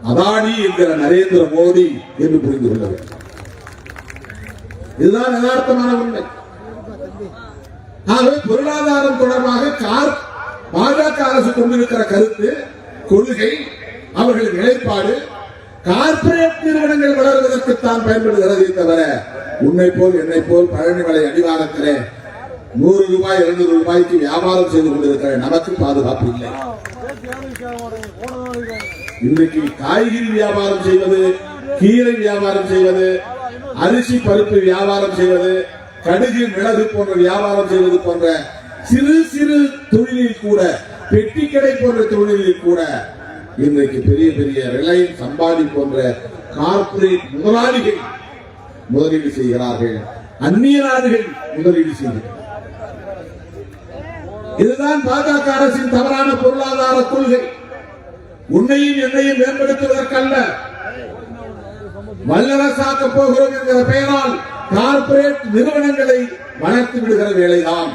அதானி என்கிற நரேந்திர மோடி என்று புரிந்து கொள்ள வேண்டும். இதுதான் யதார்த்தமான உண்மை. ஆகவே பொருளாதாரம் தொடர்பாக பாஜக அரசு கொண்டிருக்கிற கருத்து, கொள்கை, அவர்களின் நிலைப்பாடு கார்ப்பரேட் நிறுவனங்கள் வளர்வதற்குத்தான் பயன்படுகிறது தவிர உன்னை போல் என்னை போல் பழனிமலை அடிவாரத்திலே 100 ரூபாய் 200 ரூபாய்க்கு வியாபாரம் செய்து கொண்டிருக்கிற நமக்கு பாதுகாப்பு இல்லை. இன்றைக்கு காய்கறி வியாபாரம் செய்வது, கீரை வியாபாரம் செய்வது, அரிசி பருப்பு வியாபாரம் செய்வது, கடுகு மிளகு போன்ற வியாபாரம் செய்வது போன்ற சிறு சிறு தொழிலில் கூட, பெட்டி கடை போன்ற தொழிலில் கூட இன்றைக்கு பெரிய பெரிய ரிலையன்ஸ், அம்பானி போன்ற கார்ப்பரேட் முதலாளிகள் முதலீடு செய்கிறார்கள். அந்நிய நாடுகள் முதலீடு செய்கிறார்கள். இதுதான் பாஜக அரசின் தவறான பொருளாதார கொள்கை. உன்னையும் என்னையும் மேம்படுத்துவதற்கல்ல, வல்லரசாக்க போகிறோம் என்கிற பெயரால் கார்ப்பரேட் நிறுவனங்களை வளர்த்து விடுகிற வேலைதான்.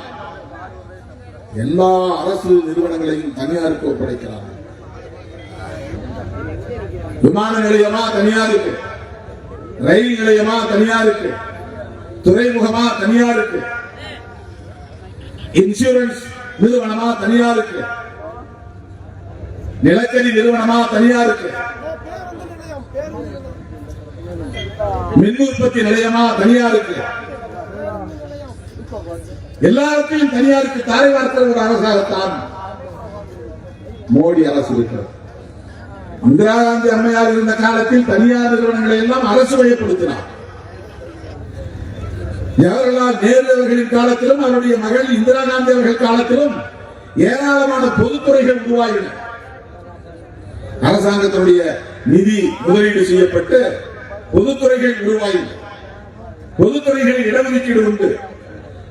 எல்லா அரசு நிறுவனங்களையும் தனியாருக்கு ஒப்படைக்கிறார்கள். விமான நிலையமா தனியாருக்கு, ரயில் நிலையமா தனியாருக்கு, துறைமுகமா தனியாருக்கு, இன்சூரன்ஸ் நிறுவனமா தனியாருக்கு, நிலக்கரி நிறுவனமா தனியாருக்கு, மின் உற்பத்தி நிலையமா தனியாருக்கு, எல்லாத்தையும் தனியாருக்கு தாரை வார்க்கிற ஒரு அரசாகத்தான் மோடி அரசு இருக்கிறது. இந்திரா காந்தி அம்மையார் இருந்த காலத்தில் தனியார் நிறுவனங்களை எல்லாம் அரசு வயப்படுத்தினார். ஜவஹர்லால் நேரு அவர்களின் காலத்திலும் அவருடைய மகள் இந்திரா காந்தி அவர்கள் காலத்திலும் ஏராளமான பொதுத்துறைகள் உருவாகின. அரசாங்கத்தினுடைய நிதி முதலீடு செய்யப்பட்டு பொதுத்துறைகள் உருவாகின. பொதுத்துறைகளில் இடஒதுக்கீடு உண்டு,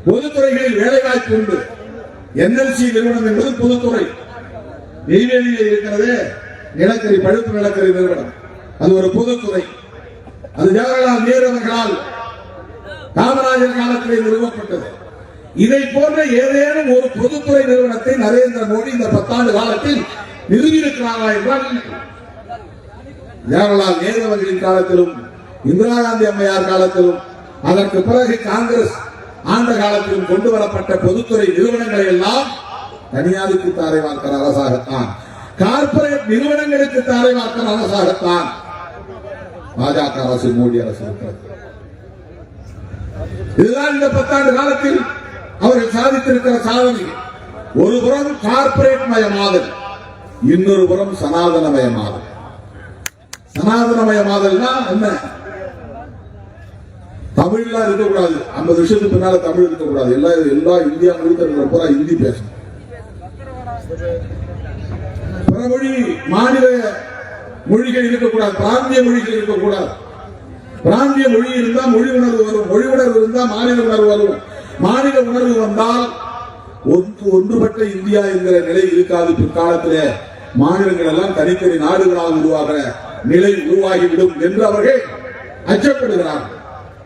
பொதுத்துறைகளில் வேலைவாய்ப்பு உண்டு. என்எல்சி நிறுவனம் என்பது பொதுத்துறை. நெய்வேலியில் இருக்கிறது நிலக்கரி, பழுப்பு நிலக்கரி நிறுவனம், அது ஒரு பொதுத்துறை. அது ஜவஹர்லால் நேரு அவர்களால் காமராஜர் காலத்தில் நிறுவப்பட்டது. இதை போன்ற ஏதேனும் ஒரு பொதுத்துறை நிறுவனத்தை நரேந்திர மோடி இந்த 10 ஆண்டு காலத்தில் நிறுவியிருக்கிறாரா என்றால், ஜவஹர்லால் நேரு அவர்களின் காலத்திலும் இந்திரா காந்தி அம்மையார் காலத்திலும் அதற்கு பிறகு காங்கிரஸ் ஆண்ட காலத்திலும் கொண்டு வரப்பட்ட பொதுத்துறை நிறுவனங்களை எல்லாம் தனியாருக்கு தாரை வார்க்கிற அரசாகத்தான், கார்ப்பரேட் நிறுவனங்களுக்கு தாரை வார்க்கிற அரசாகத்தான் பாஜக அரசு, மோடி அரசு இருக்கிறது. இதுதான் இந்த 10 ஆண்டு காலத்தில் அவர்கள் சாதித்திருக்கிற சாதனை. ஒரு புறம் கார்ப்பரேட் மயமாதல், இன்னொரு புறம் சனாதனமயமாதல். சனாதனமயமாதல்னா என்ன? தமிழ்லாம் இருக்கக்கூடாது, 50 வருஷத்துக்கு பின்னால தமிழ் இருக்கக்கூடாது, எல்லா இந்தியா முழுக்க பூரா ஹிந்தி பேசணும். பிறமொழி மாநில மொழிகள் இருக்கக்கூடாது, பிராந்திய மொழிகள் இருக்கக்கூடாது. பிராந்திய மொழி இருந்தா மொழி உணர்வு வரும், மொழி உணர்வு இருந்தா மாநில உணர்வு வரும், மாநில உணர்வு வந்தால் ஒன்றுபட்ட இந்தியா என்கிற நிலை இருக்காது. பிற்காலத்திலே மாநிலங்கள் எல்லாம் தனித்தனி நாடுகளாக உருவாகிற நிலை உருவாகிவிடும் என்று அவர்கள் அச்சப்படுகிறார்கள்.